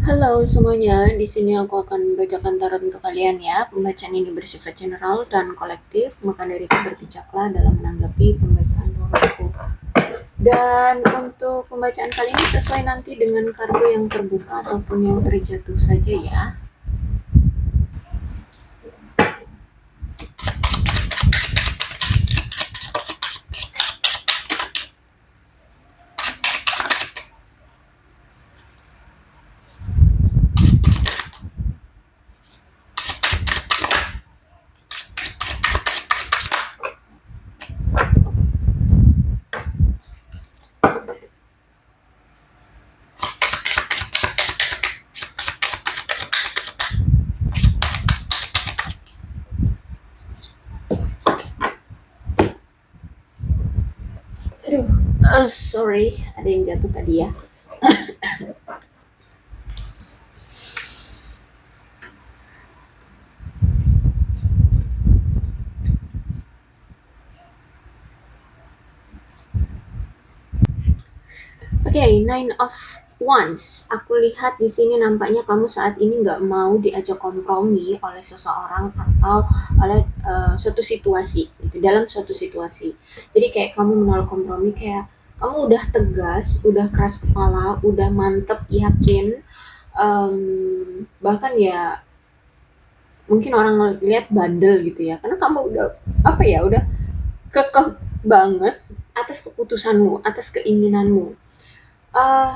Halo semuanya, di sini aku akan membacakan tarot untuk kalian ya. Pembacaan ini bersifat general dan kolektif, maka dari itu berbijaklah dalam menanggapi pembacaan tarotku. Dan untuk pembacaan kali ini sesuai nanti dengan kartu yang terbuka ataupun yang terjatuh saja ya. Aduh, sorry, ada yang jatuh tadi ya. Oke, Nine of Wands. Aku lihat di sini nampaknya kamu saat ini nggak mau diajak kompromi oleh seseorang atau oleh suatu situasi, gitu, dalam suatu situasi. Jadi kayak kamu menolak kompromi, kayak kamu udah tegas, udah keras kepala, udah mantep, yakin, bahkan ya mungkin orang lihat bandel gitu ya, karena kamu udah apa ya, udah kekeh banget atas keputusanmu, atas keinginanmu. Eh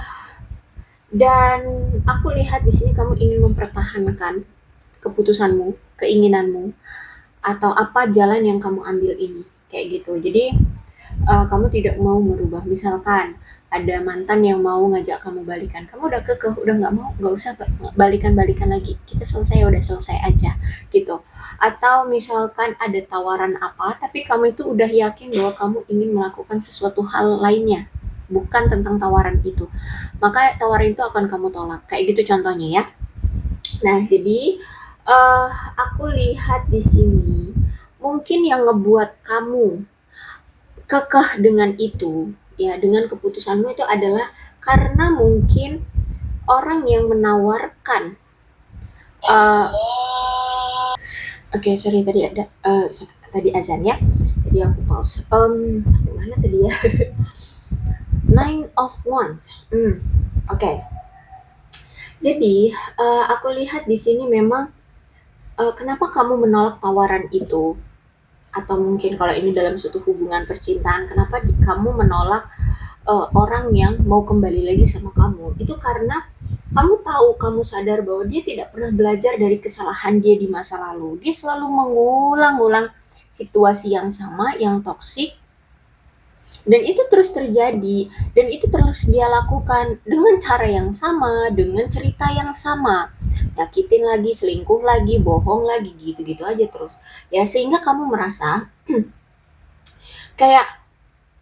Dan aku lihat di sini kamu ingin mempertahankan keputusanmu, keinginanmu, atau apa jalan yang kamu ambil ini, kayak gitu. Jadi kamu tidak mau merubah. Misalkan ada mantan yang mau ngajak kamu balikan, kamu udah kekeh, udah nggak mau, nggak usah balikan-balikan lagi. Kita selesai, udah selesai aja, gitu. Atau misalkan ada tawaran apa, tapi kamu itu udah yakin bahwa kamu ingin melakukan sesuatu hal lainnya, bukan tentang tawaran itu, maka tawaran itu akan kamu tolak. Kayak gitu contohnya ya. Nah, jadi aku lihat di sini mungkin yang ngebuat kamu kekeh dengan itu, ya, dengan keputusanmu itu adalah karena mungkin orang yang menawarkan uh, oke, okay, sorry, tadi ada tadi azan ya, jadi aku pause. Mana tadi ya? Nine of Wands. Oke. Okay. Jadi, aku lihat di sini memang, kenapa kamu menolak tawaran itu, atau mungkin kalau ini dalam suatu hubungan percintaan, kenapa kamu menolak, orang yang mau kembali lagi sama kamu, itu karena kamu tahu, kamu sadar bahwa dia tidak pernah belajar dari kesalahan dia di masa lalu. Dia selalu mengulang-ulang situasi yang sama, yang toksik, dan itu terus terjadi, dan itu terus dia lakukan dengan cara yang sama, dengan cerita yang sama, nyakitin lagi, selingkuh lagi, bohong lagi, gitu-gitu aja terus ya, sehingga kamu merasa kayak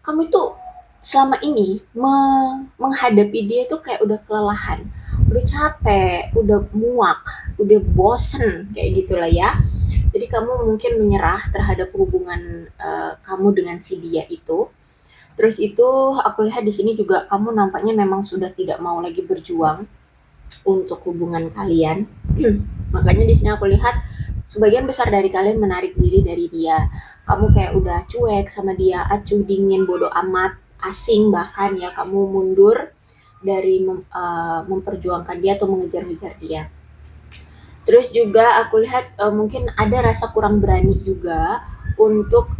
kamu itu selama ini menghadapi dia itu kayak udah kelelahan, udah capek, udah muak, udah bosen, kayak gitulah ya. Jadi kamu mungkin menyerah terhadap hubungan kamu dengan si dia itu. Terus itu aku lihat di sini juga kamu nampaknya memang sudah tidak mau lagi berjuang untuk hubungan kalian. Makanya di sini aku lihat sebagian besar dari kalian menarik diri dari dia. Kamu kayak udah cuek sama dia, acuh dingin, bodoh amat, asing, bahkan ya kamu mundur dari memperjuangkan dia atau mengejar-ngejar dia. Terus juga aku lihat mungkin ada rasa kurang berani juga untuk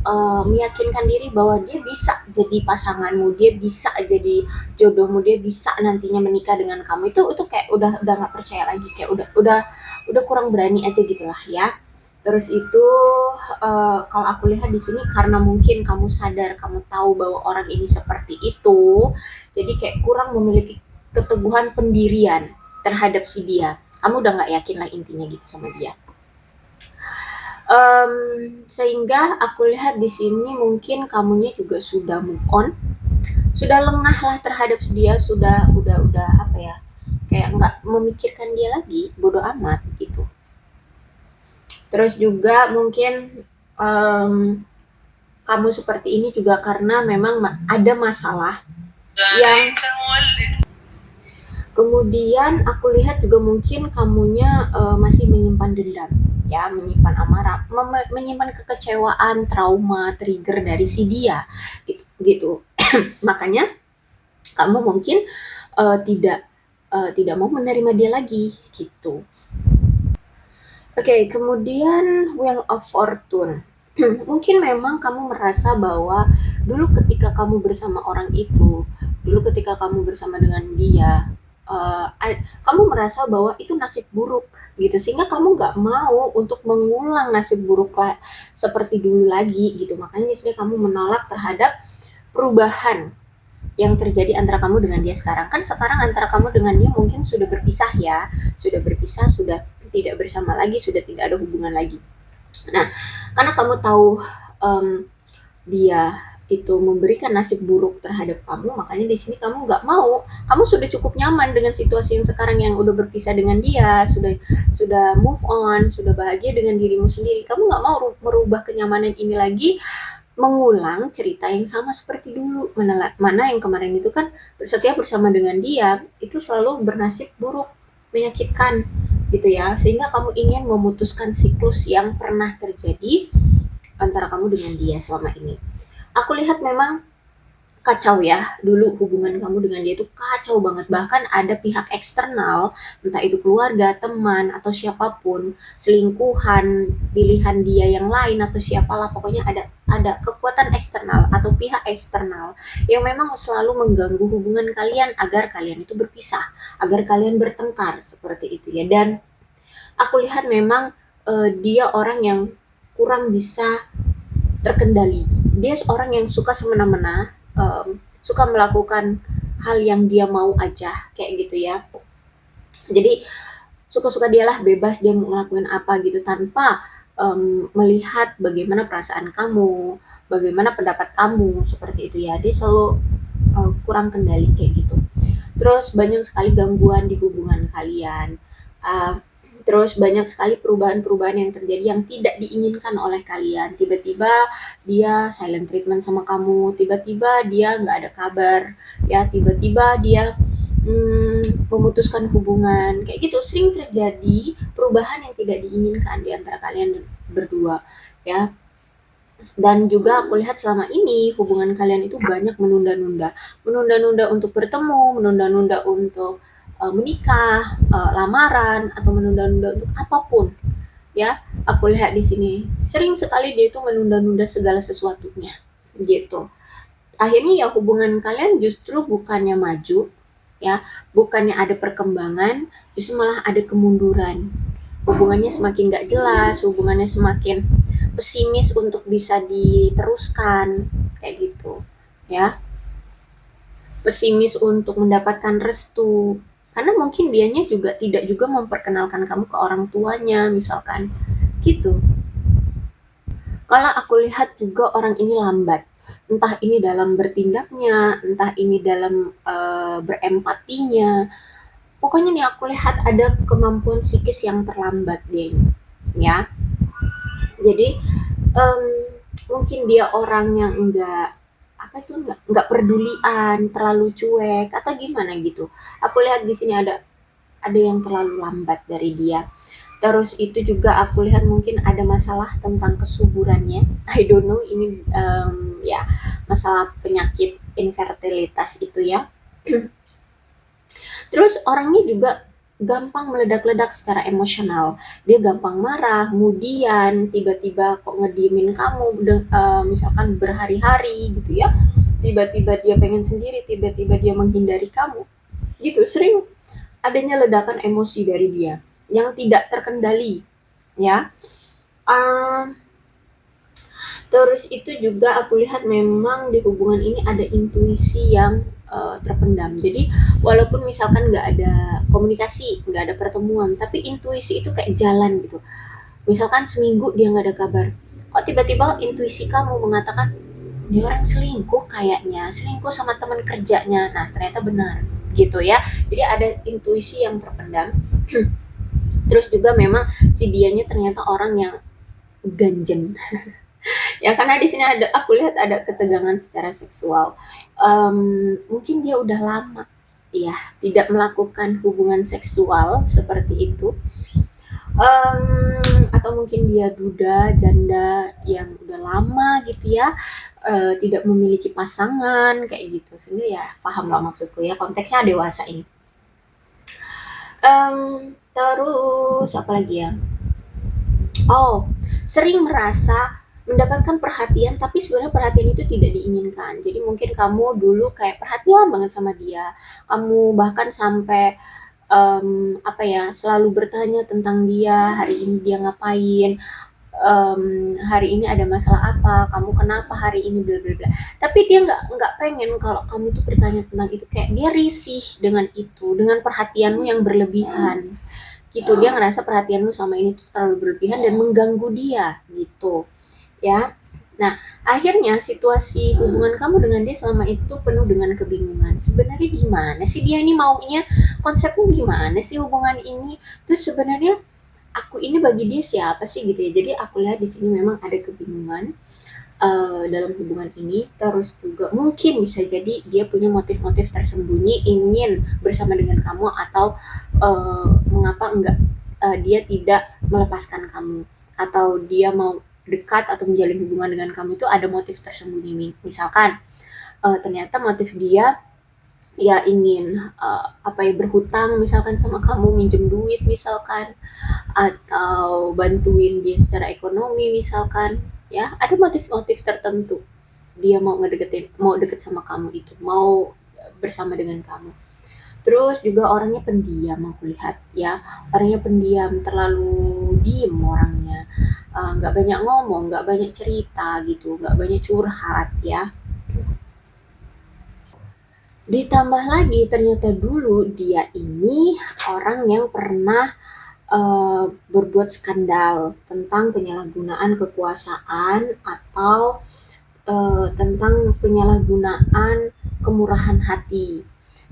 meyakinkan diri bahwa dia bisa jadi pasanganmu, dia bisa jadi jodohmu, dia bisa nantinya menikah dengan kamu. Itu kayak udah nggak percaya lagi, kayak udah kurang berani aja gitulah ya. Terus itu kalau aku lihat di sini karena mungkin kamu sadar, kamu tahu bahwa orang ini seperti itu, jadi kayak kurang memiliki keteguhan pendirian terhadap si dia. Kamu udah nggak yakin lah intinya gitu sama dia. Sehingga aku lihat di sini mungkin kamunya juga sudah move on, sudah lengah lah terhadap dia, udah apa ya, kayak nggak memikirkan dia lagi, bodoh amat gitu. Terus juga mungkin kamu seperti ini juga karena memang ada masalah yang Kemudian aku lihat juga mungkin kamunya masih menyimpan dendam, ya, menyimpan amarah, menyimpan kekecewaan, trauma, trigger dari si dia, gitu. Makanya kamu mungkin tidak mau menerima dia lagi, gitu. Oke, kemudian Wheel of Fortune. Mungkin memang kamu merasa bahwa dulu ketika kamu bersama orang itu, dulu ketika kamu bersama dengan dia, kamu merasa bahwa itu nasib buruk gitu, sehingga kamu nggak mau untuk mengulang nasib buruk seperti dulu lagi gitu. Makanya di kamu menolak terhadap perubahan yang terjadi antara kamu dengan dia sekarang. Kan sekarang antara kamu dengan dia mungkin sudah berpisah ya, sudah berpisah, sudah tidak bersama lagi, sudah tidak ada hubungan lagi. Nah, karena kamu tahu dia itu memberikan nasib buruk terhadap kamu, makanya di sini kamu nggak mau. Kamu sudah cukup nyaman dengan situasi yang sekarang, yang udah berpisah dengan dia, sudah move on, sudah bahagia dengan dirimu sendiri. Kamu nggak mau merubah kenyamanan ini lagi, mengulang cerita yang sama seperti dulu. Mana yang kemarin itu kan setiap bersama dengan dia itu selalu bernasib buruk, menyakitkan gitu ya, sehingga kamu ingin memutuskan siklus yang pernah terjadi antara kamu dengan dia selama ini. Aku lihat memang kacau ya, dulu hubungan kamu dengan dia itu kacau banget, bahkan ada pihak eksternal, entah itu keluarga, teman, atau siapapun, selingkuhan, pilihan dia yang lain, atau siapalah, pokoknya ada kekuatan eksternal atau pihak eksternal yang memang selalu mengganggu hubungan kalian agar kalian itu berpisah, agar kalian bertengkar seperti itu ya. Dan aku lihat memang dia orang yang kurang bisa terkendali. Dia seorang yang suka semena-mena, suka melakukan hal yang dia mau aja, kayak gitu ya. Jadi suka-suka dialah, bebas dia mau ngelakuin apa gitu, tanpa melihat bagaimana perasaan kamu, bagaimana pendapat kamu, seperti itu ya. Dia selalu kurang kendali kayak gitu. Terus banyak sekali gangguan di hubungan kalian. Uh, Terus banyak sekali perubahan-perubahan yang terjadi yang tidak diinginkan oleh kalian. Tiba-tiba dia silent treatment sama kamu, tiba-tiba dia nggak ada kabar, ya, tiba-tiba dia memutuskan hubungan, kayak gitu. Sering terjadi perubahan yang tidak diinginkan di antara kalian berdua, ya. Dan juga aku lihat selama ini hubungan kalian itu banyak menunda-nunda, menunda-nunda untuk bertemu, menunda-nunda untuk menikah, lamaran, atau menunda-nunda untuk apapun, ya. Aku lihat di sini sering sekali dia itu menunda-nunda segala sesuatunya, gitu. Akhirnya ya hubungan kalian justru bukannya maju, ya, bukannya ada perkembangan, justru malah ada kemunduran. Hubungannya semakin gak jelas, hubungannya semakin pesimis untuk bisa diteruskan, kayak gitu, ya. Pesimis untuk mendapatkan restu, karena mungkin dianya juga tidak juga memperkenalkan kamu ke orang tuanya misalkan, gitu. Kalau aku lihat juga orang ini lambat, entah ini dalam bertindaknya, entah ini dalam berempatinya. Pokoknya nih aku lihat ada kemampuan psikis yang terlambat dia ini, ya. Jadi em, mungkin dia orang yang enggak pedulian, terlalu cuek atau gimana gitu. Aku lihat di sini ada yang terlalu lambat dari dia. Terus itu juga aku lihat mungkin ada masalah tentang kesuburannya. I don't know ini ya, masalah penyakit infertilitas itu ya. Terus orangnya juga gampang meledak-ledak secara emosional. Dia gampang marah, kemudian tiba-tiba kok ngediemin kamu, misalkan berhari-hari gitu ya. Tiba-tiba dia pengen sendiri, tiba-tiba dia menghindari kamu. Gitu, sering adanya ledakan emosi dari dia yang tidak terkendali, ya. Uh, Terus itu juga aku lihat memang di hubungan ini ada intuisi yang terpendam. Jadi walaupun misalkan nggak ada komunikasi, nggak ada pertemuan, tapi intuisi itu kayak jalan gitu. Misalkan seminggu dia nggak ada kabar, kok tiba-tiba intuisi kamu mengatakan dia orang selingkuh, kayaknya selingkuh sama teman kerjanya. Nah ternyata benar, gitu ya. Jadi ada intuisi yang terpendam. Terus juga memang si dianya ternyata orang yang ganjen. Ya karena di sini aku lihat ada ketegangan secara seksual. Mungkin dia udah lama ya tidak melakukan hubungan seksual seperti itu. Atau mungkin dia duda, janda yang udah lama gitu ya, tidak memiliki pasangan kayak gitu. Sehingga ya paham lah maksudku ya, konteksnya dewasa ini. Terus apa lagi ya? Oh, sering merasa mendapatkan perhatian tapi sebenarnya perhatian itu tidak diinginkan. Jadi mungkin kamu dulu kayak perhatian banget sama dia. Kamu bahkan sampai apa ya, selalu bertanya tentang dia, hari ini dia ngapain, hari ini ada masalah apa, kamu kenapa hari ini, bla bla bla. Tapi dia nggak pengen kalau kamu tuh bertanya tentang itu, kayak dia risih dengan itu, dengan perhatianmu yang berlebihan gitu. Dia ngerasa perhatianmu sama ini tuh terlalu berlebihan dan mengganggu dia gitu ya. Nah, akhirnya situasi hubungan kamu dengan dia selama itu tuh penuh dengan kebingungan. Sebenarnya gimana sih dia ini maunya? Konsepnya gimana sih hubungan ini? Terus sebenarnya aku ini bagi dia siapa sih gitu ya. Jadi aku lihat di sini memang ada kebingungan dalam hubungan ini. Terus juga mungkin bisa jadi dia punya motif-motif tersembunyi ingin bersama dengan kamu, atau mengapa enggak dia tidak melepaskan kamu, atau dia mau dekat atau menjalin hubungan dengan kamu itu ada motif tersembunyi. Misalkan ternyata motif dia ya ingin apa ya, berhutang misalkan sama kamu, minjem duit misalkan, atau bantuin dia secara ekonomi misalkan, ya ada motif-motif tertentu dia mau deket sama kamu, itu mau bersama dengan kamu. Terus juga orangnya pendiam, aku lihat ya, orangnya pendiam, terlalu diem orangnya, nggak banyak ngomong, nggak banyak cerita gitu, nggak banyak curhat ya. Ditambah lagi ternyata dulu dia ini orang yang pernah berbuat skandal tentang penyalahgunaan kekuasaan, atau tentang penyalahgunaan kemurahan hati.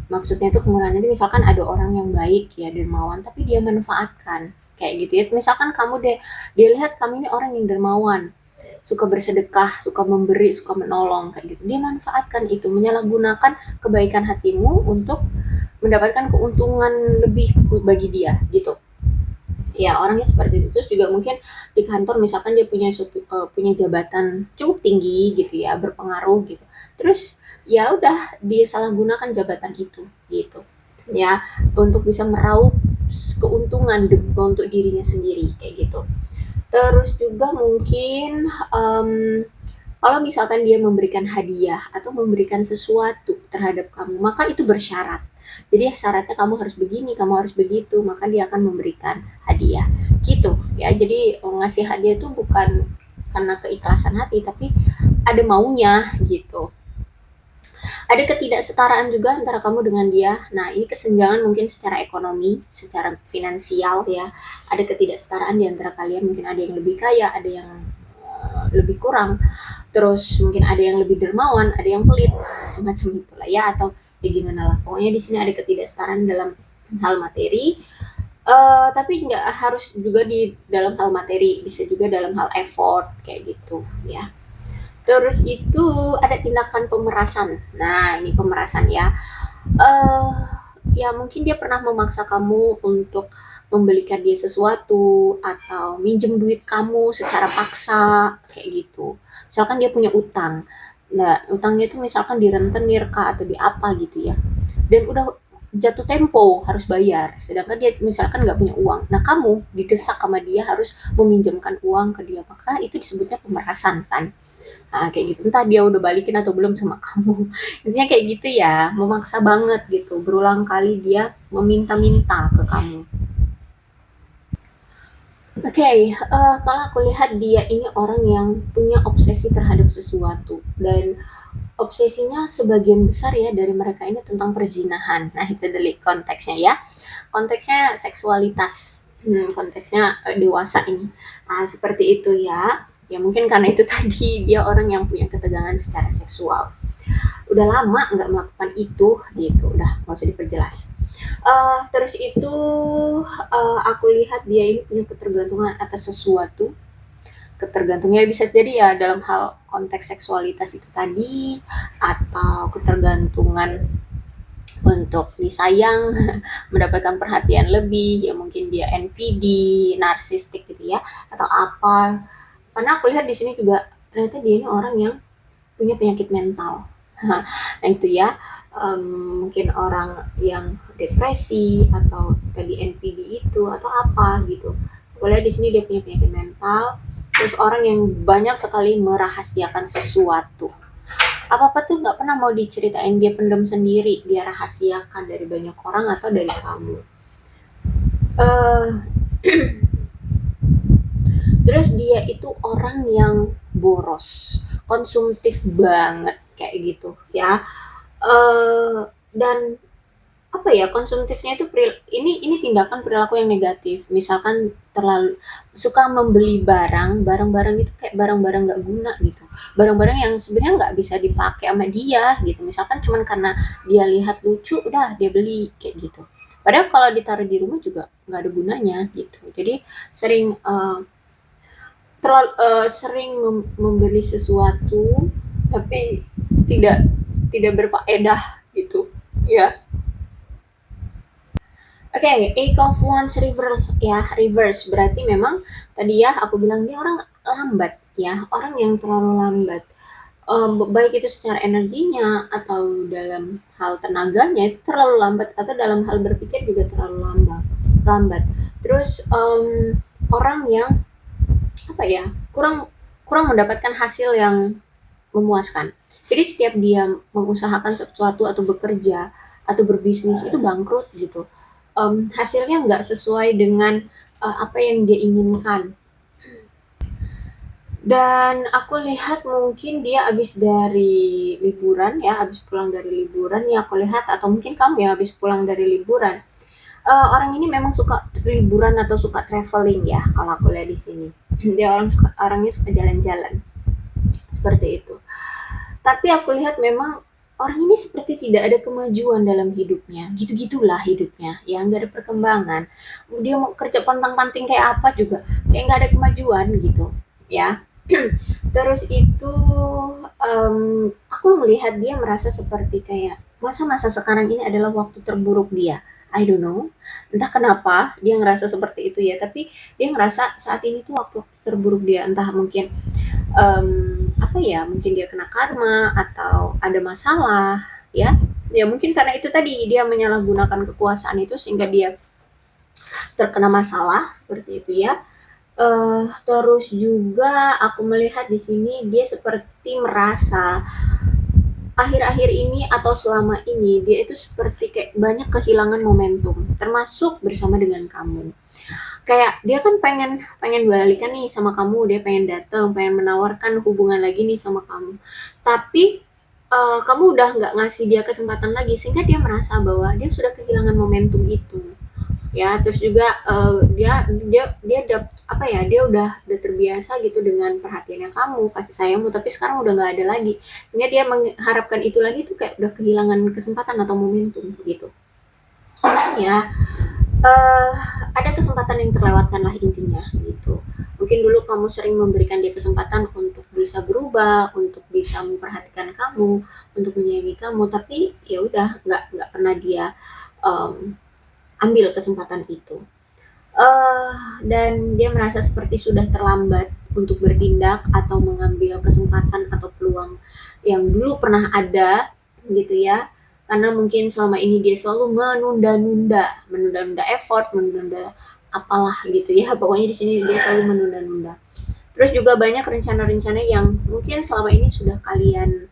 Maksudnya itu kemurahan hati, misalkan ada orang yang baik ya, dermawan, tapi dia manfaatkan kayak gitu ya. Misalkan kamu deh, dia lihat kamu ini orang yang dermawan, suka bersedekah, suka memberi, suka menolong kayak gitu. Dia manfaatkan itu, menyalahgunakan kebaikan hatimu untuk mendapatkan keuntungan lebih bagi dia gitu. Ya orangnya seperti itu. Terus juga mungkin di kantor misalkan dia punya jabatan cukup tinggi gitu ya, berpengaruh gitu. Terus ya udah dia salah gunakan jabatan itu gitu ya, untuk bisa meraup keuntungan untuk dirinya sendiri kayak gitu. Terus juga mungkin kalau misalkan dia memberikan hadiah atau memberikan sesuatu terhadap kamu, maka itu bersyarat. Jadi syaratnya kamu harus begini, kamu harus begitu, maka dia akan memberikan hadiah. Gitu ya. Jadi ngasih hadiah itu bukan karena keikhlasan hati, tapi ada maunya gitu. Ada ketidaksetaraan juga antara kamu dengan dia. Nah, ini kesenjangan mungkin secara ekonomi, secara finansial ya. Ada ketidaksetaraan di antara kalian, mungkin ada yang lebih kaya, ada yang lebih kurang. Terus mungkin ada yang lebih dermawan, ada yang pelit, semacam itulah ya, atau ya gimana lah. Pokoknya di sini ada ketidaksetaraan dalam hal materi. Tapi nggak harus juga di dalam hal materi, bisa juga dalam hal effort kayak gitu ya. Terus itu ada tindakan pemerasan. Nah, ini pemerasan ya. Eh ya mungkin dia pernah memaksa kamu untuk membelikan dia sesuatu, atau minjem duit kamu secara paksa kayak gitu. Misalkan dia punya utang. Nah, utangnya itu misalkan di rentenir kah atau di apa gitu ya. Dan udah jatuh tempo harus bayar, sedangkan dia misalkan nggak punya uang. Nah, kamu didesak sama dia harus meminjamkan uang ke dia, maka itu disebutnya pemerasan kan. Nah, kayak gitu. Entah dia udah balikin atau belum sama kamu. Intinya kayak gitu ya, memaksa banget gitu. Berulang kali dia meminta-minta ke kamu. Oke, kalau aku lihat dia ini orang yang punya obsesi terhadap sesuatu, dan obsesinya sebagian besar ya dari mereka ini tentang perzinahan. Nah, itu dari konteksnya ya. Konteksnya seksualitas. Konteksnya dewasa ini. Nah, seperti itu ya. Ya mungkin karena itu tadi dia orang yang punya ketegangan secara seksual. Udah lama nggak melakukan itu gitu. Udah nggak usah diperjelas. Terus itu aku lihat dia ini punya ketergantungan atas sesuatu. Ketergantungnya bisa jadi ya dalam hal konteks seksualitas itu tadi, atau ketergantungan untuk disayang, mendapatkan perhatian lebih, ya mungkin dia NPD, narsistik gitu ya, atau apa. Karena aku lihat di sini juga ternyata dia ini orang yang punya penyakit mental. Nah itu ya, mungkin orang yang depresi atau tadi NPD itu atau apa gitu. Aku lihat di sini dia punya penyakit mental, terus orang yang banyak sekali merahasiakan sesuatu. Apa-apa tuh nggak pernah mau diceritain, dia pendam sendiri, dia rahasiakan dari banyak orang atau dari kamu. Eh, Terus dia itu orang yang boros, konsumtif banget kayak gitu ya. Dan apa ya, konsumtifnya itu ini tindakan perilaku yang negatif. Misalkan terlalu suka membeli barang-barang itu kayak barang-barang nggak guna gitu. Barang-barang yang sebenarnya nggak bisa dipakai sama dia gitu. Misalkan cuman karena dia lihat lucu, udah dia beli kayak gitu. Padahal kalau ditaruh di rumah juga nggak ada gunanya gitu. Jadi sering sering membeli sesuatu tapi tidak tidak berfaedah gitu ya. Oke, eight of wands reverse ya, reverse berarti memang tadi ya aku bilang dia orang lambat ya, orang yang terlalu lambat. Baik itu secara energinya atau dalam hal tenaganya itu terlalu lambat, atau dalam hal berpikir juga terlalu lambat. Terus orang yang apa ya, kurang kurang mendapatkan hasil yang memuaskan. Jadi setiap dia mengusahakan sesuatu atau bekerja atau berbisnis itu bangkrut gitu. Hasilnya nggak sesuai dengan apa yang dia inginkan. Dan aku lihat mungkin dia habis dari liburan ya, habis pulang dari liburan ya aku lihat, atau mungkin kamu ya habis pulang dari liburan. Orang ini memang suka liburan atau suka traveling ya kalau aku lihat di sini. Dia orangnya suka jalan-jalan seperti itu. Tapi aku lihat memang orang ini seperti tidak ada kemajuan dalam hidupnya. Gitu-gitulah hidupnya, ya nggak ada perkembangan. Dia mau kerja pantang-panting kayak apa juga, kayak nggak ada kemajuan gitu, ya. Terus itu aku melihat dia merasa seperti kayak masa-masa sekarang ini adalah waktu terburuk dia. I don't know, entah kenapa dia ngerasa seperti itu ya. Tapi dia ngerasa saat ini tuh waktu terburuk dia, entah mungkin apa ya, mungkin dia kena karma atau ada masalah ya. Ya mungkin karena itu tadi dia menyalahgunakan kekuasaan itu sehingga dia terkena masalah seperti itu ya. Terus juga aku melihat di sini dia seperti merasa akhir-akhir ini atau selama ini dia itu seperti kayak banyak kehilangan momentum, termasuk bersama dengan kamu. Kayak dia kan pengen pengen balikan nih sama kamu, dia pengen datang, pengen menawarkan hubungan lagi nih sama kamu. Tapi kamu udah nggak ngasih dia kesempatan lagi, sehingga dia merasa bahwa dia sudah kehilangan momentum itu. Ya, terus juga dia dia dia apa ya, dia udah terbiasa gitu dengan perhatiannya kamu, kasih sayangmu, tapi sekarang udah nggak ada lagi, sehingga dia mengharapkan itu lagi tuh kayak udah kehilangan kesempatan atau momentum gitu ya. eh ada kesempatan yang terlewatkan lah intinya gitu. Mungkin dulu kamu sering memberikan dia kesempatan untuk bisa berubah, untuk bisa memperhatikan kamu, untuk menyayangi kamu, tapi ya udah nggak pernah dia em, ambil kesempatan itu. Dan dia merasa seperti sudah terlambat untuk bertindak atau mengambil kesempatan atau peluang yang dulu pernah ada gitu ya. Karena mungkin selama ini dia selalu menunda-nunda effort, menunda apalah gitu ya. Pokoknya di sini dia selalu menunda-nunda. Terus juga banyak rencana-rencana yang mungkin selama ini sudah kalian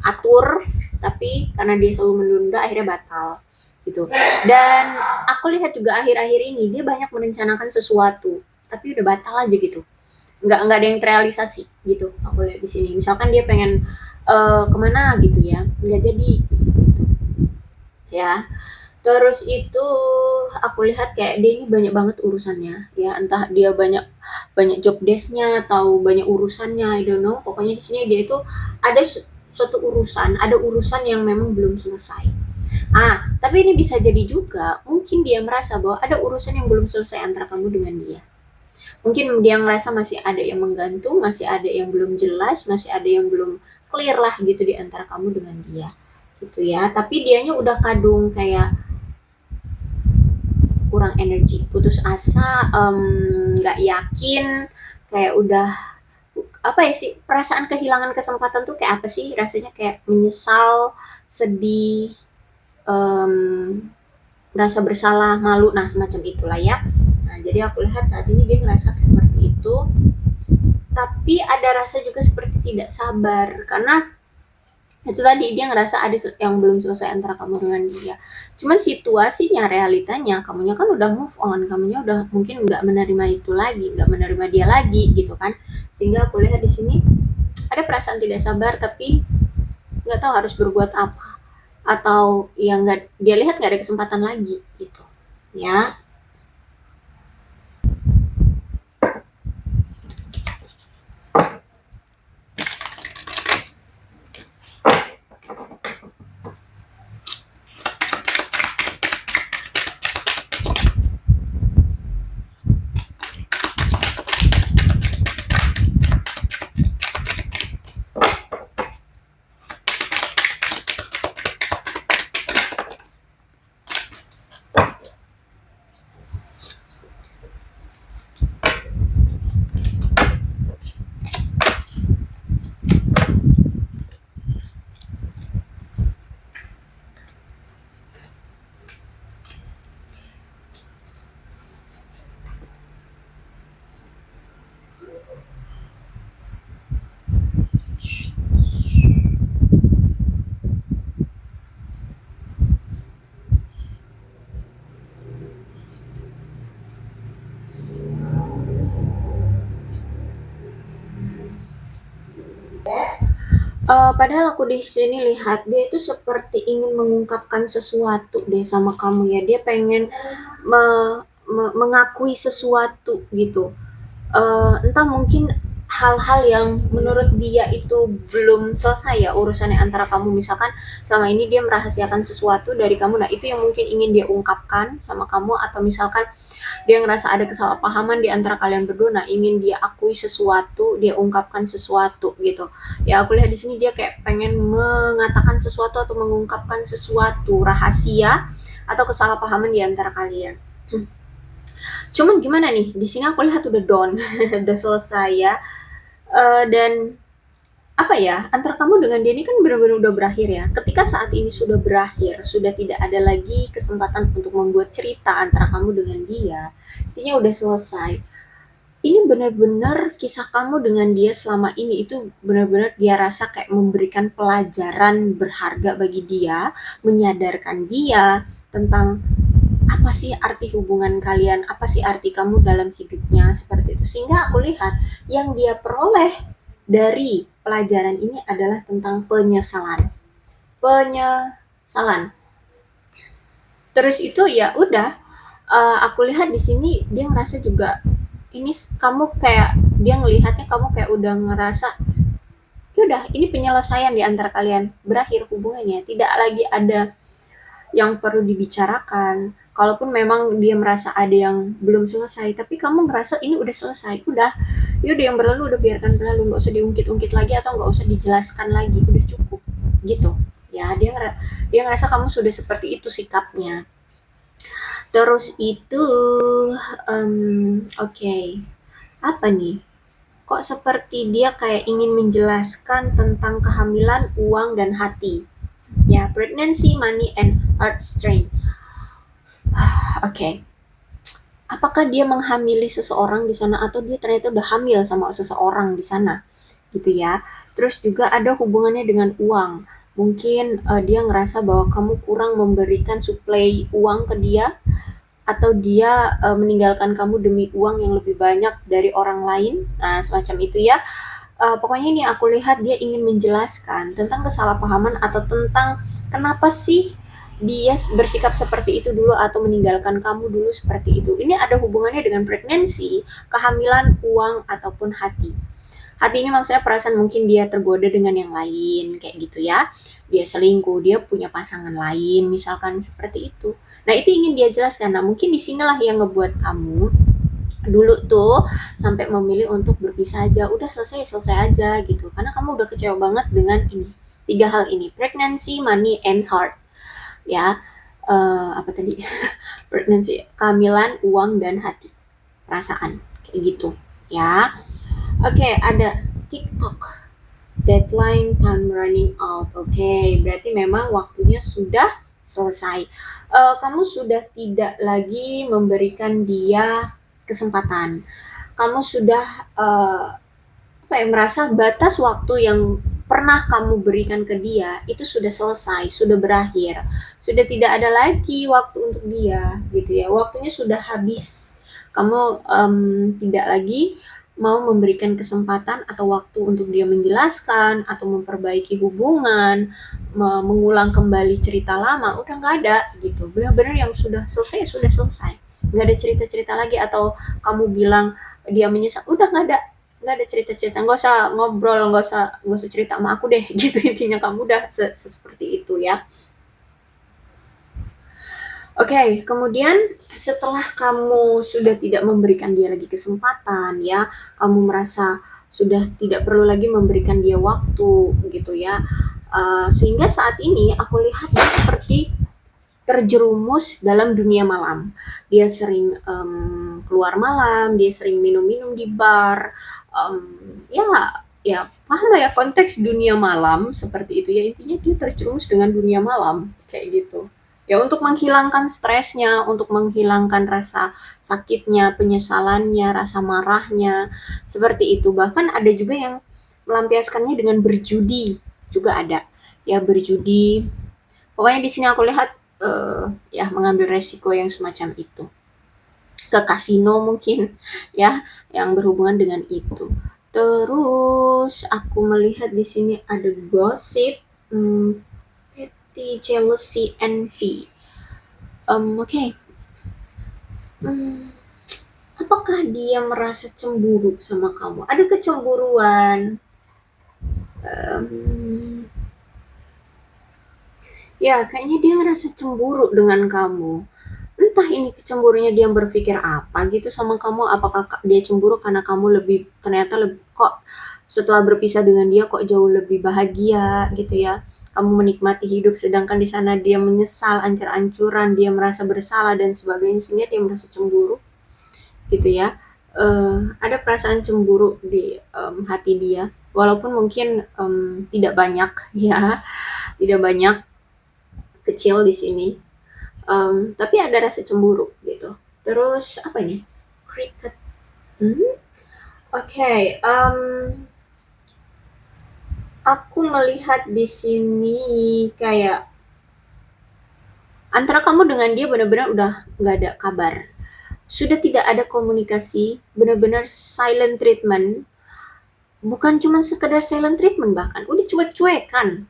atur, tapi karena dia selalu menunda akhirnya batal gitu. Dan aku lihat juga akhir-akhir ini dia banyak merencanakan sesuatu tapi udah batal aja gitu, nggak ada yang terrealisasi gitu. Aku lihat di sini misalkan dia pengen kemana gitu ya, nggak jadi gitu ya. Terus itu aku lihat kayak dia ini banyak banget urusannya ya, entah dia banyak banyak job desknya atau banyak urusannya, I don't know. Pokoknya di sini dia itu ada suatu urusan, ada urusan yang memang belum selesai. Tapi ini bisa jadi juga mungkin dia merasa bahwa ada urusan yang belum selesai antara kamu dengan dia. Mungkin dia ngerasa masih ada yang menggantung, masih ada yang belum jelas, masih ada yang belum clear lah gitu di antara kamu dengan dia gitu ya. Tapi dianya udah kadung kayak kurang energi, putus asa, nggak yakin, kayak udah apa ya sih, perasaan kehilangan kesempatan tuh kayak apa sih rasanya, kayak menyesal, sedih, merasa bersalah, malu, nah semacam itulah ya. Nah jadi aku lihat saat ini dia ngerasa seperti itu, tapi ada rasa juga seperti tidak sabar karena itu tadi dia ngerasa ada yang belum selesai antara kamu dengan dia. Cuman situasinya, realitanya, kamunya kan udah move on, kamunya udah mungkin nggak menerima itu lagi, nggak menerima dia lagi gitu kan. Sehingga aku lihat di sini ada perasaan tidak sabar, tapi nggak tahu harus berbuat apa, atau yang nggak dia lihat nggak ada kesempatan lagi gitu ya. Padahal aku di sini lihat dia itu seperti ingin mengungkapkan sesuatu deh sama kamu ya. Dia pengen mengakui sesuatu gitu. Entah mungkin hal-hal yang menurut dia itu belum selesai ya urusannya antara kamu, misalkan selama ini dia merahasiakan sesuatu dari kamu, nah itu yang mungkin ingin dia ungkapkan sama kamu, atau misalkan dia ngerasa ada kesalahpahaman di antara kalian berdua, nah ingin dia akui sesuatu, dia ungkapkan sesuatu gitu ya. Aku lihat di sini dia kayak pengen mengatakan sesuatu atau mengungkapkan sesuatu rahasia atau kesalahpahaman di antara kalian. Cuman gimana nih, di sini aku lihat udah down, udah selesai ya. Dan apa ya, antara kamu dengan dia ini kan benar-benar udah berakhir ya. Ketika saat ini sudah berakhir, sudah tidak ada lagi kesempatan untuk membuat cerita antara kamu dengan dia, intinya udah selesai. Ini benar-benar kisah kamu dengan dia selama ini itu benar-benar dia rasa kayak memberikan pelajaran berharga bagi dia, menyadarkan dia tentang apa sih arti hubungan kalian, apa sih arti kamu dalam hidupnya, seperti itu. Sehingga aku lihat yang dia peroleh dari pelajaran ini adalah tentang penyesalan. Penyesalan. Terus itu ya udah, aku lihat di sini dia ngerasa juga ini kamu kayak, dia ngelihatnya kamu kayak udah ngerasa ya udah ini penyelesaian di antara kalian, berakhir hubungannya, tidak lagi ada yang perlu dibicarakan. Kalaupun memang dia merasa ada yang belum selesai, tapi kamu ngerasa ini udah selesai, udah, ya udah yang berlalu udah biarkan berlalu, nggak usah diungkit-ungkit lagi atau nggak usah dijelaskan lagi, udah cukup, gitu. Ya dia ngerasa kamu sudah seperti itu sikapnya. Terus itu, oke, apa nih? Kok seperti dia kayak ingin menjelaskan tentang kehamilan, uang, dan hati. Ya, pregnancy, money, and heart strain. Oke, apakah dia menghamili seseorang di sana atau dia ternyata udah hamil sama seseorang di sana, gitu ya. Terus juga ada hubungannya dengan uang. Mungkin dia ngerasa bahwa kamu kurang memberikan suplai uang ke dia, atau dia meninggalkan kamu demi uang yang lebih banyak dari orang lain. Nah, semacam itu ya. Pokoknya ini aku lihat dia ingin menjelaskan tentang kesalahpahaman atau tentang kenapa sih dia bersikap seperti itu dulu atau meninggalkan kamu dulu seperti itu. Ini ada hubungannya dengan pregnancy, kehamilan, uang, ataupun hati. Hati ini maksudnya perasaan mungkin dia tergoda dengan yang lain, kayak gitu ya. Dia selingkuh, dia punya pasangan lain, misalkan seperti itu. Nah, itu ingin dia jelaskan. Nah, mungkin disinilah yang ngebuat kamu dulu tuh sampai memilih untuk berpisah aja, udah selesai selesai aja gitu, karena kamu udah kecewa banget dengan ini, Tiga hal ini, pregnancy, money, and heart. Ya, apa tadi? Pregnancy, kehamilan, uang, dan hati, perasaan, kayak gitu. Ya, oke, ada TikTok. Deadline time running out. Oke, berarti memang waktunya sudah selesai. Kamu sudah tidak lagi memberikan dia kesempatan. Kamu sudah merasa batas waktu yang pernah kamu berikan ke dia itu sudah selesai, sudah berakhir, sudah tidak ada lagi waktu untuk dia, gitu ya. Waktunya sudah habis. Kamu tidak lagi mau memberikan kesempatan atau waktu untuk dia menjelaskan atau memperbaiki hubungan, mengulang kembali cerita lama, udah nggak ada gitu. Benar-benar yang sudah selesai, sudah selesai. Nggak ada cerita-cerita lagi atau kamu bilang dia menyesal, udah nggak ada cerita-cerita, nggak usah ngobrol, nggak usah cerita sama aku deh gitu. Intinya kamu udah seperti itu ya. Oke, kemudian setelah kamu sudah tidak memberikan dia lagi kesempatan ya, kamu merasa sudah tidak perlu lagi memberikan dia waktu gitu ya, sehingga saat ini aku lihat dia seperti terjerumus dalam dunia malam. Dia sering keluar malam, dia sering minum-minum di bar, ya ya paham lah ya konteks dunia malam seperti itu ya. Intinya dia terjerumus dengan dunia malam kayak gitu. Ya untuk menghilangkan stresnya, untuk menghilangkan rasa sakitnya, penyesalannya, rasa marahnya, seperti itu. Bahkan ada juga yang melampiaskannya dengan berjudi, juga ada. Ya berjudi. Pokoknya di sini aku lihat ya mengambil resiko yang semacam itu, ke kasino mungkin ya, yang berhubungan dengan itu. Terus aku melihat di sini ada gosip, petty, jealousy, envy. Oke. Apakah dia merasa cemburu sama kamu? Ada kecemburuan. Ya, kayaknya dia ngerasa cemburu dengan kamu. Entah ini kecemburunya dia berpikir apa gitu sama kamu, apakah dia cemburu karena kamu lebih ternyata kok setelah berpisah dengan dia kok jauh lebih bahagia gitu ya. Kamu menikmati hidup sedangkan di sana dia menyesal ancur-ancuran, dia merasa bersalah dan sebagainya sehingga dia merasa cemburu gitu ya. Ada perasaan cemburu di hati dia walaupun mungkin tidak banyak ya, tidak banyak, kecil di sini. Tapi ada rasa cemburu gitu. Terus apa ini? Cricket. Oke, aku melihat di sini kayak antara kamu dengan dia benar-benar udah nggak ada kabar. Sudah tidak ada komunikasi, benar-benar silent treatment. Bukan cuma sekedar silent treatment bahkan, udah cuek-cuekan.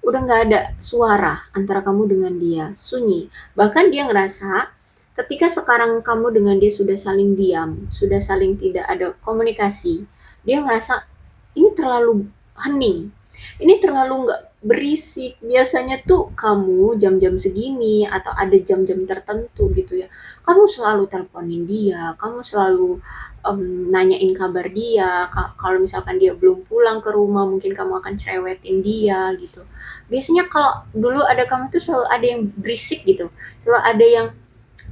Udah nggak ada suara antara kamu dengan dia, sunyi. Bahkan dia ngerasa ketika sekarang kamu dengan dia sudah saling diam, sudah saling tidak ada komunikasi, dia ngerasa ini terlalu hening, ini terlalu nggak berisik. Biasanya tuh kamu jam-jam segini atau ada jam-jam tertentu gitu ya, kamu selalu teleponin dia, kamu selalu nanyain kabar dia. Kalau misalkan dia belum pulang ke rumah, mungkin kamu akan cerewetin dia gitu. Biasanya kalau dulu ada kamu tuh selalu ada yang berisik gitu, selalu ada yang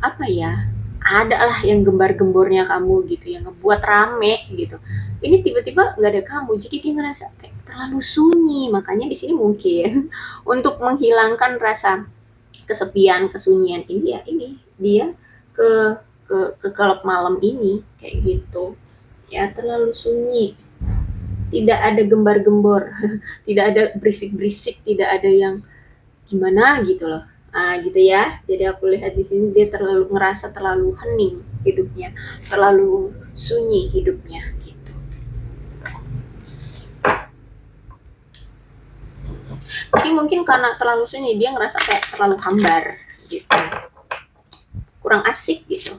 apa ya, ada lah yang gembar-gembornya kamu gitu, yang ngebuat rame gitu. Ini tiba-tiba nggak ada kamu, jadi dia ngerasa kayak terlalu sunyi. Makanya di sini mungkin untuk menghilangkan rasa kesepian, kesunyian ini ya ini dia ke ke klub malam ini kayak gitu. Ya terlalu sunyi, tidak ada gembar-gembor, tidak ada berisik-berisik, tidak ada yang gimana gitu loh. Ah gitu ya. Jadi aku lihat di sini dia terlalu ngerasa terlalu hening hidupnya, terlalu sunyi hidupnya gitu. Jadi mungkin karena terlalu sunyi dia ngerasa kayak terlalu hambar gitu. Kurang asik gitu.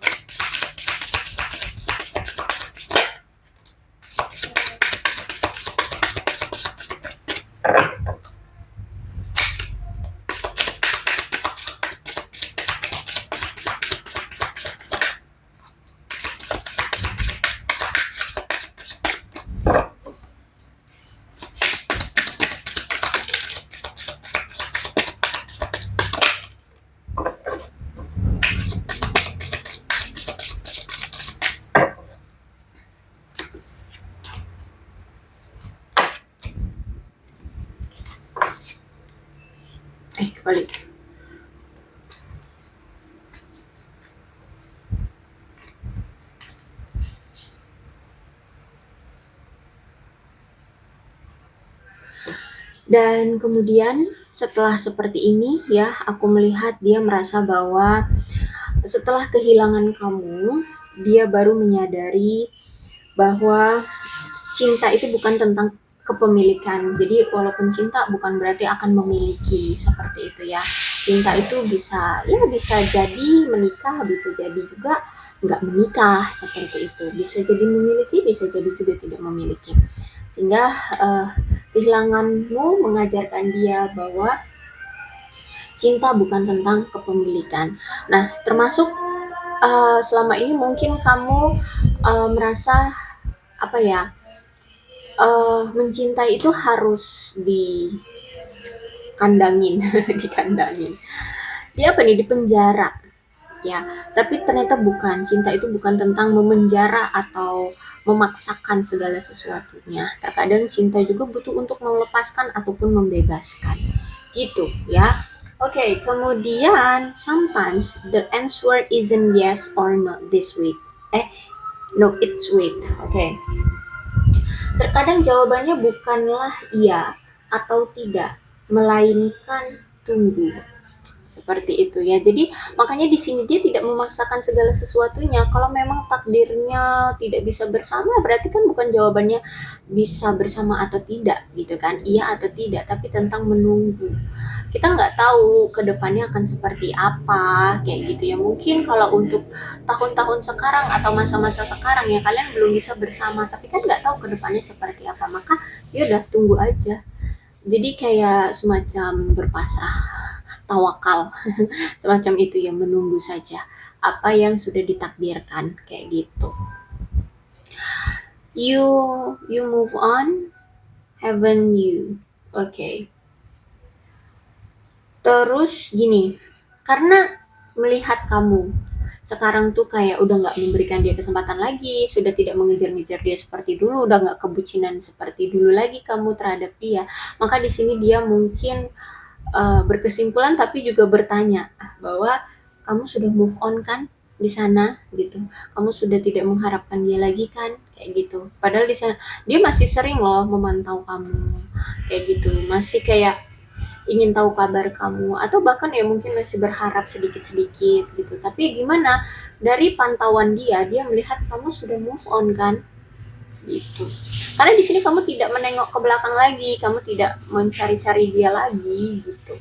Dan kemudian setelah seperti ini ya, aku melihat dia merasa bahwa setelah kehilangan kamu, dia baru menyadari bahwa cinta itu bukan tentang kepemilikan. Jadi walaupun cinta bukan berarti akan memiliki, seperti itu ya. Cinta itu bisa ya bisa jadi menikah, bisa jadi juga nggak menikah, seperti itu. Bisa jadi memiliki, bisa jadi juga tidak memiliki. Sehingga kehilanganmu mengajarkan dia bahwa cinta bukan tentang kepemilikan. Nah, termasuk selama ini mungkin kamu merasa apa ya, mencintai itu harus dikandangin, dikandangin. Dia apa nih, dipenjara ya. Tapi ternyata bukan, cinta itu bukan tentang memenjara atau memaksakan segala sesuatunya. Terkadang cinta juga butuh untuk melepaskan ataupun membebaskan, gitu ya. Oke, kemudian sometimes the answer isn't yes or not this week. No, it's wait. Oke. Terkadang jawabannya bukanlah iya atau tidak, melainkan tunggu. Seperti itu ya. Jadi makanya di sini dia tidak memaksakan segala sesuatunya. Kalau memang takdirnya tidak bisa bersama, berarti kan bukan jawabannya bisa bersama atau tidak gitu kan. Iya atau tidak, tapi tentang menunggu. Kita nggak tahu ke depannya akan seperti apa kayak gitu ya. Mungkin kalau untuk tahun-tahun sekarang atau masa-masa sekarang ya kalian belum bisa bersama, tapi kan nggak tahu ke depannya seperti apa. Maka ya udah tunggu aja. Jadi kayak semacam berpasrah, tawakal, semacam itu ya, menunggu saja apa yang sudah ditakdirkan kayak gitu. You move on, haven't you? Oke. Okay. Terus gini, karena melihat kamu sekarang tuh kayak udah nggak memberikan dia kesempatan lagi, sudah tidak mengejar-ngejar dia seperti dulu, udah nggak kebucinan seperti dulu lagi kamu terhadap dia. Maka di sini dia mungkin berkesimpulan tapi juga bertanya bahwa kamu sudah move on kan di sana gitu. Kamu sudah tidak mengharapkan dia lagi kan kayak gitu. Padahal di sana dia masih sering loh memantau kamu kayak gitu. Masih kayak ingin tahu kabar kamu atau bahkan ya mungkin masih berharap sedikit-sedikit gitu. Tapi gimana dari pantauan dia melihat kamu sudah move on kan gitu. Karena di sini kamu tidak menengok ke belakang lagi, kamu tidak mencari-cari dia lagi gitu.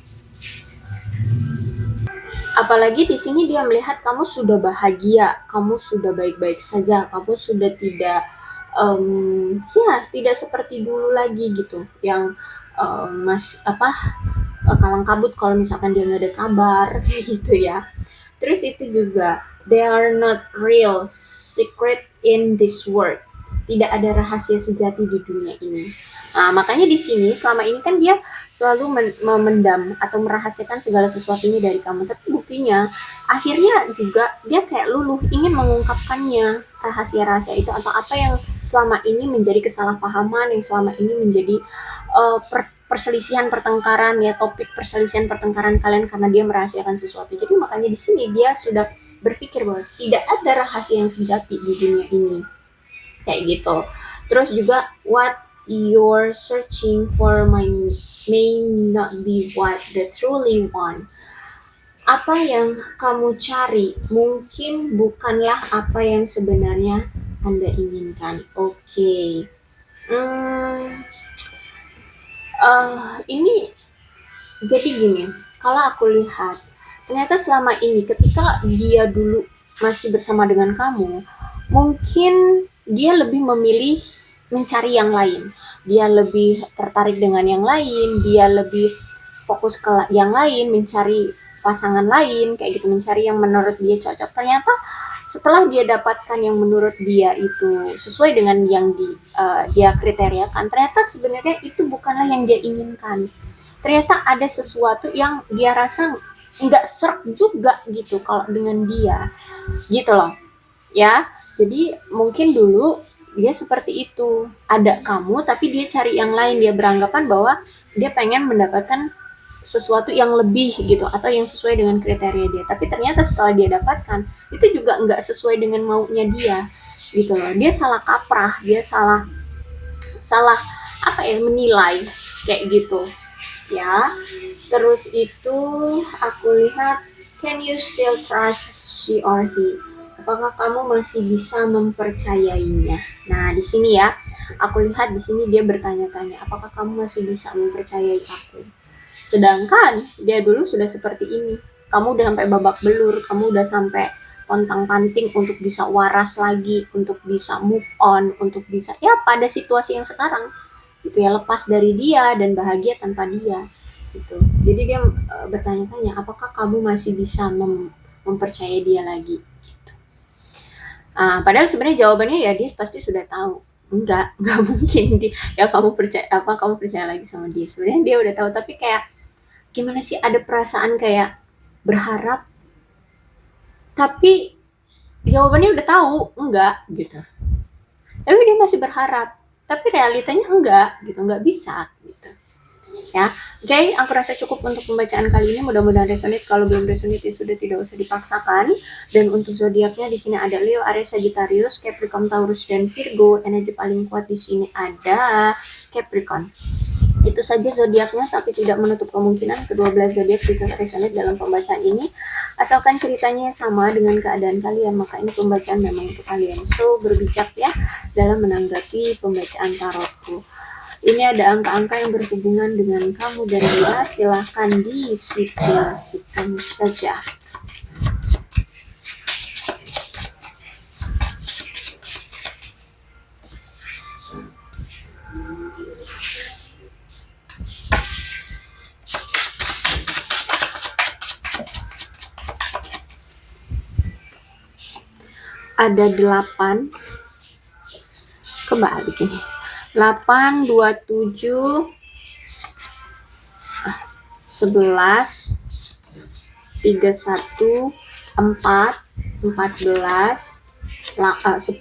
Apalagi di sini dia melihat kamu sudah bahagia, kamu sudah baik-baik saja, kamu sudah tidak ya tidak seperti dulu lagi gitu, yang mas apa kalang kabut kalau misalkan dia nggak ada kabar kayak gitu ya. Terus itu juga they are not real secret in this world. Tidak ada rahasia sejati di dunia ini. Nah, makanya di sini selama ini kan dia selalu memendam atau merahasiakan segala sesuatunya dari kamu. Tapi buktinya akhirnya juga dia kayak luluh ingin mengungkapkannya, rahasia-rahasia itu atau apa yang selama ini menjadi kesalahpahaman, yang selama ini menjadi perselisihan pertengkaran ya, topik perselisihan pertengkaran kalian karena dia merahasiakan sesuatu. Jadi makanya di sini dia sudah berpikir bahwa tidak ada rahasia yang sejati di dunia ini kayak gitu. Terus juga what you're searching for may not be what the truly want. Apa yang kamu cari mungkin bukanlah apa yang sebenarnya Anda inginkan. Oke. Okay. Ini jadi gini, kalau aku lihat ternyata selama ini ketika dia dulu masih bersama dengan kamu, mungkin dia lebih memilih mencari yang lain, dia lebih tertarik dengan yang lain, dia lebih fokus ke yang lain, mencari pasangan lain kayak gitu, mencari yang menurut dia cocok. Ternyata setelah dia dapatkan yang menurut dia itu sesuai dengan yang dia kriteriakan, ternyata sebenarnya itu bukanlah yang dia inginkan. Ternyata ada sesuatu yang dia rasa nggak serk juga gitu kalau dengan dia gitu loh ya. Jadi mungkin dulu dia seperti itu, ada kamu tapi dia cari yang lain, dia beranggapan bahwa dia pengen mendapatkan sesuatu yang lebih gitu atau yang sesuai dengan kriteria dia, tapi ternyata setelah dia dapatkan itu juga nggak sesuai dengan maunya dia gitu loh. Dia salah kaprah, dia salah apa ya, menilai kayak gitu. ya. Terus itu aku lihat, can you still trust she or he? Apakah kamu masih bisa mempercayainya? Nah, di sini ya, aku lihat di sini dia bertanya-tanya, apakah kamu masih bisa mempercayai aku? Sedangkan dia dulu sudah seperti ini. Kamu udah sampai babak belur, kamu udah sampai pontang-panting untuk bisa waras lagi, untuk bisa move on, untuk bisa ya pada situasi yang sekarang gitu ya, lepas dari dia dan bahagia tanpa dia gitu. Jadi dia bertanya-tanya, apakah kamu masih bisa mempercayai dia lagi gitu. Padahal sebenarnya jawabannya ya dia pasti sudah tahu. Enggak mungkin ya kamu percaya lagi sama dia. Sebenarnya dia udah tahu, tapi kayak gimana sih, ada perasaan kayak berharap tapi jawabannya udah tahu enggak gitu, tapi dia masih berharap tapi realitanya enggak gitu, enggak bisa gitu ya. Oke, aku rasa cukup untuk pembacaan kali ini, mudah-mudahan resonate. Kalau belum resonate ya sudah, tidak usah dipaksakan. Dan untuk zodiaknya di sini ada Leo, Aries, Sagittarius, Capricorn, Taurus, dan Virgo. Energi paling kuat di sini ada Capricorn. Itu saja zodiaknya, tapi tidak menutup kemungkinan kedua belas zodiak bisa resonate dalam pembacaan ini. Asalkan ceritanya sama dengan keadaan kalian, maka ini pembacaan memang untuk kalian. So, berbijak ya dalam menanggapi pembacaan tarotku. Ini ada angka-angka yang berhubungan dengan kamu dan dia, silahkan disituasikan saja. Ada 8, kebalik ini. 8, 27, 11, 31, 4, 14, 10,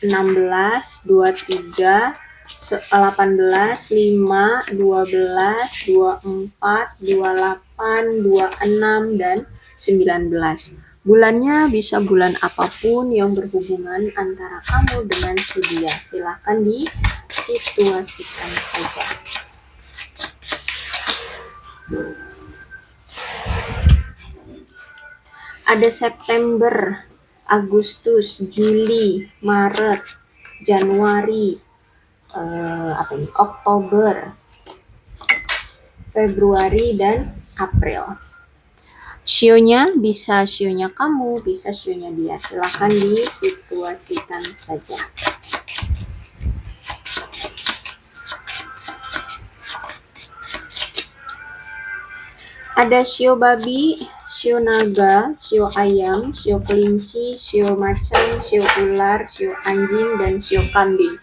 16, 23, 18, 5, 12, 24, 28, 26, dan 19. Bulannya bisa bulan apapun yang berhubungan antara kamu dengan si dia. Silahkan disituasikan saja. Ada September, Agustus, Juli, Maret, Januari, Oktober, Februari, dan April. Sionya bisa sionya kamu, bisa sionya dia. Silahkan disituasikan saja. Ada sio babi, sio naga, sio ayam, sio kelinci, sio macan, sio ular, sio anjing, dan sio kambing.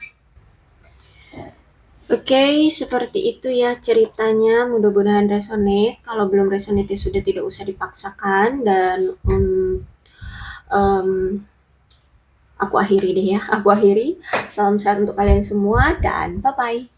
Oke, seperti itu ya ceritanya. Mudah-mudahan resonate. Kalau belum resonate ya sudah, tidak usah dipaksakan. Dan aku akhiri deh ya. Aku akhiri. Salam sehat untuk kalian semua dan bye-bye.